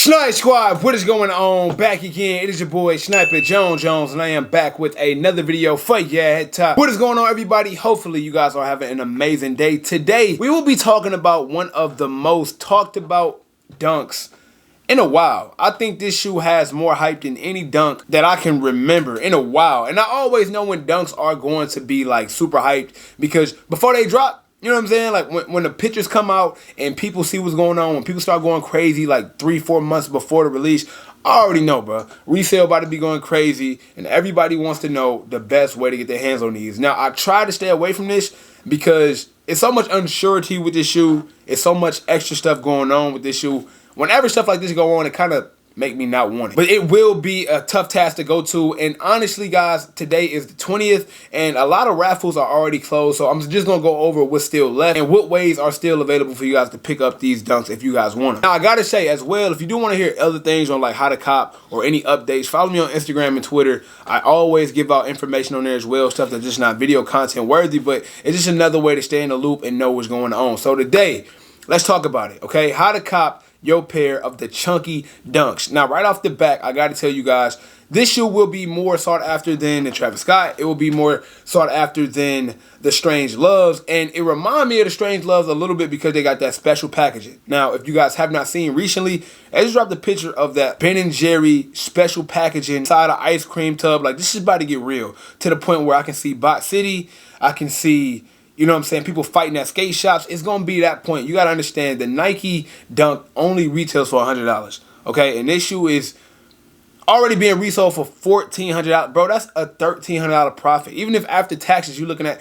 Snipe Squad, what is going on? Back again. It is your boy Sniper Jones, and I am back with another video for ya head top. What is going on, everybody? Hopefully you guys are having an amazing day. Today we will be talking about one of the most talked about dunks in a while. I think this shoe has more hype than any dunk that I can remember in a while. And I always know when dunks are going to be like super hyped because before they drop, you know what I'm saying? Like when the pictures come out and people see what's going on, when people start going crazy like 3-4 months before the release, I already know, bro. Resale about to be going crazy and everybody wants to know the best way to get their hands on these. Now, I try to stay away from this because it's so much unsurety with this shoe. It's so much extra stuff going on with this shoe. Whenever stuff like this go on, it kind of make me not want it. But it will be a tough task to go to. And honestly, guys, today is the 20th and a lot of raffles are already closed. So I'm just going to go over what's still left and what ways are still available for you guys to pick up these dunks if you guys want them. Now, I got to say as well, if you do want to hear other things on like how to cop or any updates, follow me on Instagram and Twitter. I always give out information on there as well, stuff that's just not video content worthy, but it's just another way to stay in the loop and know what's going on. So today, let's talk about it, okay? How to cop your pair of the chunky dunks. Now, right off the bat, I got to tell you guys, this shoe will be more sought after than the Travis Scott. It will be more sought after than the Strange Loves. And it reminds me of the Strange Loves a little bit because they got that special packaging. Now, if you guys have not seen recently, I just dropped a picture of that Ben & Jerry special packaging inside an ice cream tub. Like, this is about to get real to the point where I can see Bot City. I can see, you know what I'm saying, people fighting at skate shops. It's going to be that point. You got to understand the Nike Dunk only retails for $100, okay? And this shoe is already being resold for $1,400. Bro, that's a $1,300 profit. Even if after taxes you're looking at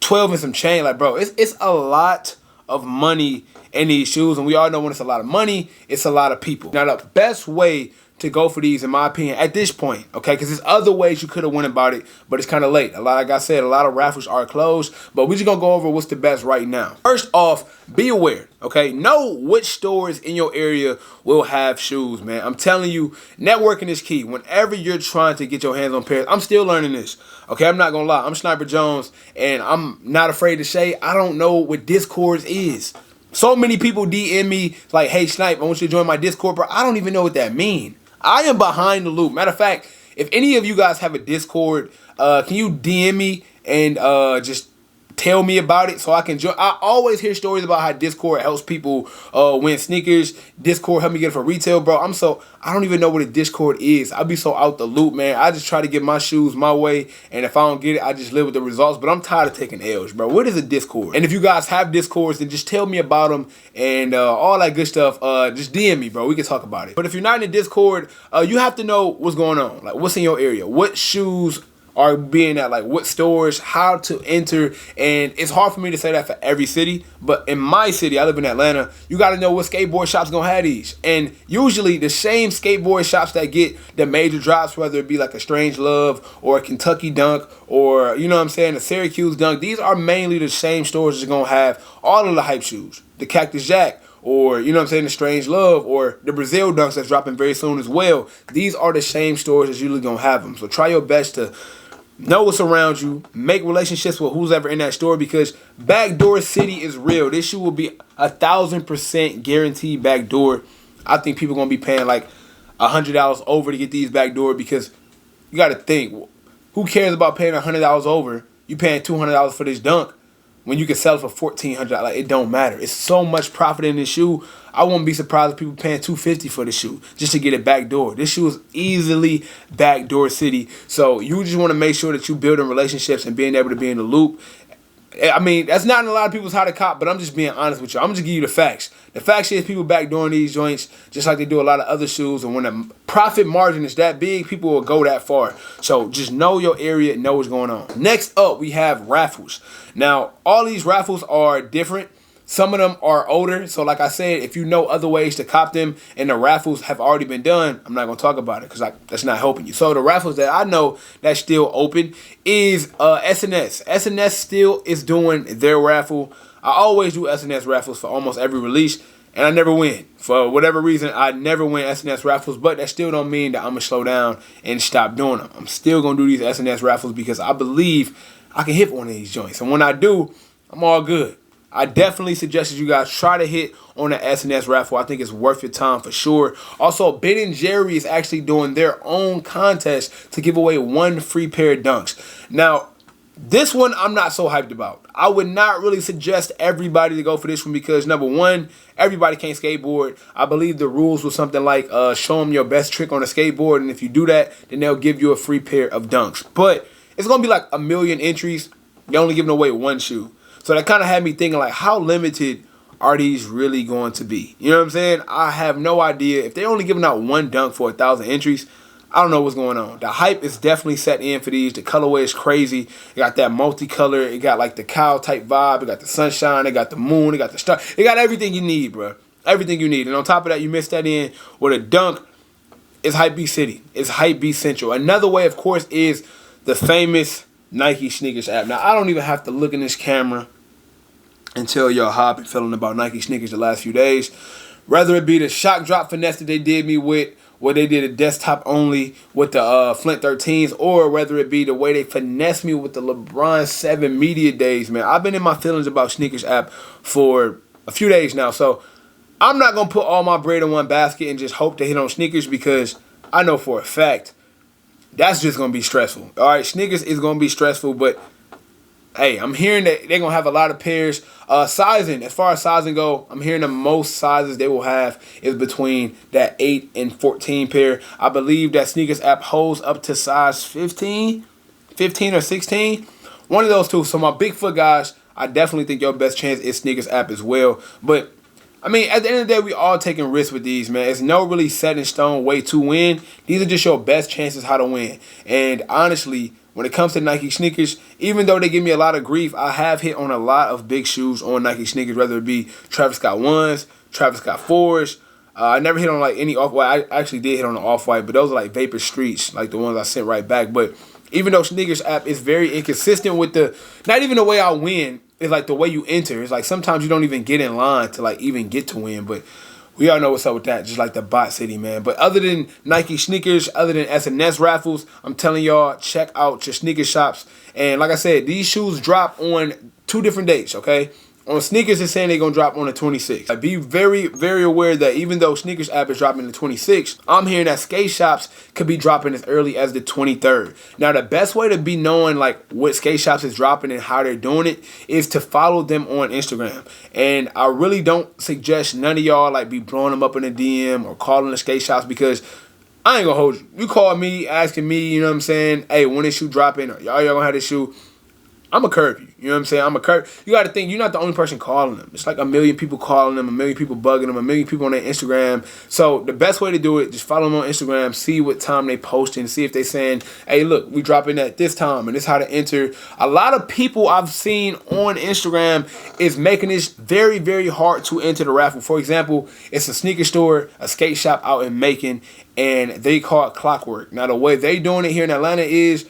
12 and some change, like, bro, it's a lot of money in these shoes. And we all know when it's a lot of money, it's a lot of people. Now, the best way to go for these, in my opinion, at this point, okay, because there's other ways you could have went about it, but it's kind of late. Like I said, a lot of raffles are closed, but we're just going to go over what's the best right now. First off, be aware, okay? Know which stores in your area will have shoes, man. I'm telling you, networking is key. Whenever you're trying to get your hands on pairs, I'm still learning this, okay? I'm not going to lie. I'm Sniper Jones, and I'm not afraid to say I don't know what Discord is. So many people DM me like, hey, Snipe, I want you to join my Discord, bro. I don't even know what that means. I am behind the loop. Matter of fact, if any of you guys have a Discord, can you DM me and just tell me about it so I can join? I always hear stories about how Discord helps people win sneakers. Discord helped me get it for retail, bro. I don't even know what a Discord is. I be so out the loop, man. I just try to get my shoes my way, and if I don't get it, I just live with the results. But I'm tired of taking L's, bro. What is a Discord? And if you guys have Discords, then just tell me about them and all that good stuff. Just DM me, bro. We can talk about it. But if you're not in the Discord, you have to know what's going on. Like, what's in your area? What shoes are being at, like what stores, how to enter. And it's hard for me to say that for every city, but in my city, I live in Atlanta, you got to know what skateboard shops gonna have these. And usually the same skateboard shops that get the major drops, whether it be like a Strange Love or a Kentucky Dunk or, you know what I'm saying, a Syracuse Dunk, these are mainly the same stores that's gonna have all of the hype shoes, the Cactus Jack, or, you know what I'm saying, the Strange Love, or the Brazil Dunks that's dropping very soon as well. These are the same stores that's usually gonna have them. So try your best to know what's around you, make relationships with who's ever in that store, because backdoor city is real. This shoe will be 1,000% guaranteed backdoor. I think people are going to be paying like $100 over to get these backdoor, because you got to think, who cares about paying $100 over? You paying $200 for this dunk when you can sell it for $1,400. Like, it don't matter. It's so much profit in this shoe. I wouldn't be surprised if people paying $250 for the shoe just to get it backdoor. This shoe is easily backdoor city. So you just want to make sure that you building relationships and being able to be in the loop. I mean, that's not in a lot of people's how to cop, but I'm just being honest with you. I'm just giving you the facts. The fact is people backdooring these joints just like they do a lot of other shoes. And when the profit margin is that big, people will go that far. So just know your area, know what's going on. Next up, we have raffles. Now, all these raffles are different. Some of them are older, so like I said, if you know other ways to cop them and the raffles have already been done, I'm not going to talk about it because that's not helping you. So the raffles that I know that's still open is SNS. SNS still is doing their raffle. I always do SNS raffles for almost every release, and I never win. For whatever reason, I never win SNS raffles, but that still don't mean that I'm going to slow down and stop doing them. I'm still going to do these SNS raffles because I believe I can hit one of these joints, and when I do, I'm all good. I definitely suggest that you guys try to hit on the SNS raffle. I think it's worth your time for sure. Also, Ben & Jerry is actually doing their own contest to give away 1 free pair of dunks. Now, this one I'm not so hyped about. I would not really suggest everybody to go for this one because, number one, everybody can't skateboard. I believe the rules was something like show them your best trick on a skateboard, and if you do that, then they'll give you a free pair of dunks. But it's going to be like 1 million entries. You're only giving away 1 shoe. So that kind of had me thinking, like, how limited are these really going to be? You know what I'm saying? I have no idea. If they're only giving out 1 dunk for 1,000 entries, I don't know what's going on. The hype is definitely set in for these. The colorway is crazy. It got that multicolor. It got like the cow type vibe. It got the sunshine. It got the moon. It got the star. It got everything you need, bro. Everything you need. And on top of that, you mix that in with a dunk. It's Hypebeast City. It's Hypebeast Central. Another way, of course, is the famous Nike sneakers app. Now, I don't even have to look in this camera and tell y'all how I've been feeling about Nike sneakers the last few days. Whether it be the shock drop finesse that they did me with, where they did a desktop only with the Flint 13s, or whether it be the way they finessed me with the LeBron 7 media days, man. I've been in my feelings about sneakers app for a few days now, so I'm not going to put all my bread in one basket and just hope to hit on sneakers because I know for a fact that's just going to be stressful. All right, sneakers is going to be stressful, but hey, I'm hearing that they're going to have a lot of pairs. Sizing, as far as sizing go, I'm hearing the most sizes they will have is between that 8 and 14 pair. I believe that sneakers app holds up to size 15 or 16. One of those two. So my Bigfoot guys, I definitely think your best chance is sneakers app as well. But I mean, at the end of the day, we all taking risks with these, man. It's no really set in stone way to win. These are just your best chances how to win. And honestly, when it comes to Nike sneakers, even though they give me a lot of grief, I have hit on a lot of big shoes on Nike sneakers, whether it be Travis Scott 1s, Travis Scott 4s. I never hit on like any off-white. I actually did hit on the off-white, but those are like Vapor Streets, like the ones I sent right back. But even though sneakers app is very inconsistent with the, not even the way I win, it's like the way you enter. It's like sometimes you don't even get in line to like even get to win, but we all know what's up with that, just like the bot city, man. But other than Nike sneakers, other than SNS raffles, I'm telling y'all, check out your sneaker shops. And like I said, these shoes drop on 2 different dates, okay? On sneakers, it's saying they're going to drop on the 26th. Be very, very aware that even though sneakers app is dropping the 26th, I'm hearing that skate shops could be dropping as early as the 23rd. Now, the best way to be knowing like what skate shops is dropping and how they're doing it is to follow them on Instagram. And I really don't suggest none of y'all like be blowing them up in a DM or calling the skate shops because I ain't going to hold you. You call me, asking me, you know what I'm saying, hey, when this shoe dropping, or y'all going to have this shoe, I'm going to curve you. You know what I'm saying? I'm going to curve. You got to think, you're not the only person calling them. It's like 1 million people calling them, 1 million people bugging them, 1 million people on their Instagram. So the best way to do it, just follow them on Instagram, see what time they posting, see if they saying, hey, look, we dropping at this time, and this is how to enter. A lot of people I've seen on Instagram is making this very, very hard to enter the raffle. For example, it's a sneaker store, a skate shop out in Macon, and they call it Clockwork. Now, the way they doing it here in Atlanta is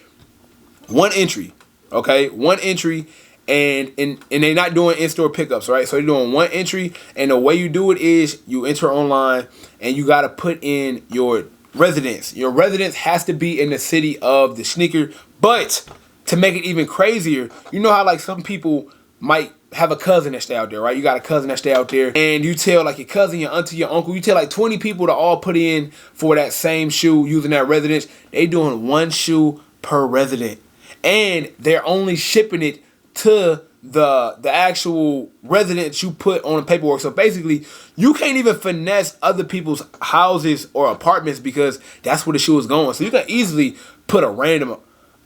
1 entry. Okay, 1 entry, and they're not doing in-store pickups, right? So they're doing 1 entry, and the way you do it is you enter online, and you got to put in your residence. Your residence has to be in the city of the sneaker, but to make it even crazier, you know how like some people might have a cousin that stay out there, right? You got a cousin that stay out there, and you tell like your cousin, your auntie, your uncle, you tell like 20 people to all put in for that same shoe using that residence. They doing 1 shoe per resident. And they're only shipping it to the actual residence you put on the paperwork. So basically, you can't even finesse other people's houses or apartments because that's where the shoe is going. So you can easily put a random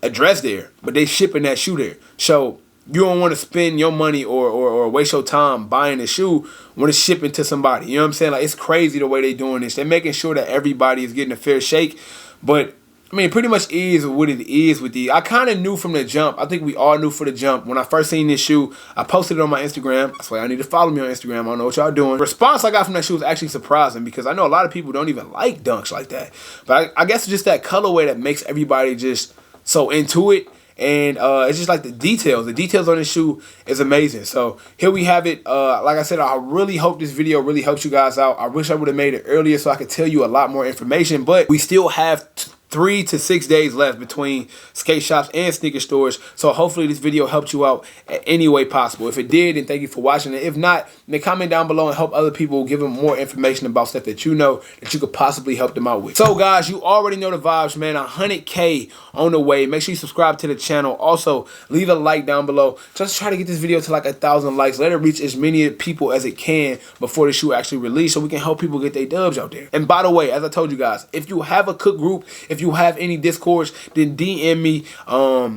address there, but they shipping that shoe there. So you don't want to spend your money or waste your time buying a shoe when it's shipping to somebody. You know what I'm saying? Like, it's crazy the way they're doing this. They're making sure that everybody is getting a fair shake, but I mean, it pretty much is what it is with these. I kind of knew from the jump. I think we all knew for the jump. When I first seen this shoe, I posted it on my Instagram. That's why I need to follow me on Instagram. I don't know what y'all doing. The response I got from that shoe was actually surprising because I know a lot of people don't even like dunks like that. But I guess it's just that colorway that makes everybody just so into it. And it's just like the details. The details on this shoe is amazing. So here we have it. Like I said, I really hope this video really helps you guys out. I wish I would have made it earlier so I could tell you a lot more information. But we still have 3 to 6 days left between skate shops and sneaker stores. So hopefully this video helped you out in any way possible. If it did, then thank you for watching it. If not, then comment down below and help other people, give them more information about stuff that you know that you could possibly help them out with. So guys, you already know the vibes, man. 100K on the way. Make sure you subscribe to the channel. Also, leave a like down below. Just try to get this video to like 1,000 likes. Let it reach as many people as it can before the shoe actually release, so we can help people get their dubs out there. And by the way, as I told you guys, if you have a cook group, if you have any Discords, then DM me.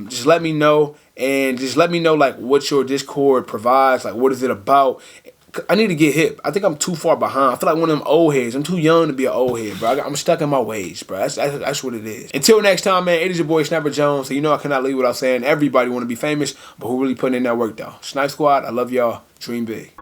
Just let me know, and just let me know like what your Discord provides, like what is it about. I need to get hip. I think I'm too far behind. I feel like one of them old heads. I'm too young to be an old head, bro. I'm stuck in my ways, bro. That's what it is. Until next time, man, it is your boy Sniper Jones. So you know I cannot leave without saying everybody want to be famous, but who really putting in that work though? Snipe Squad, I love y'all. Dream big.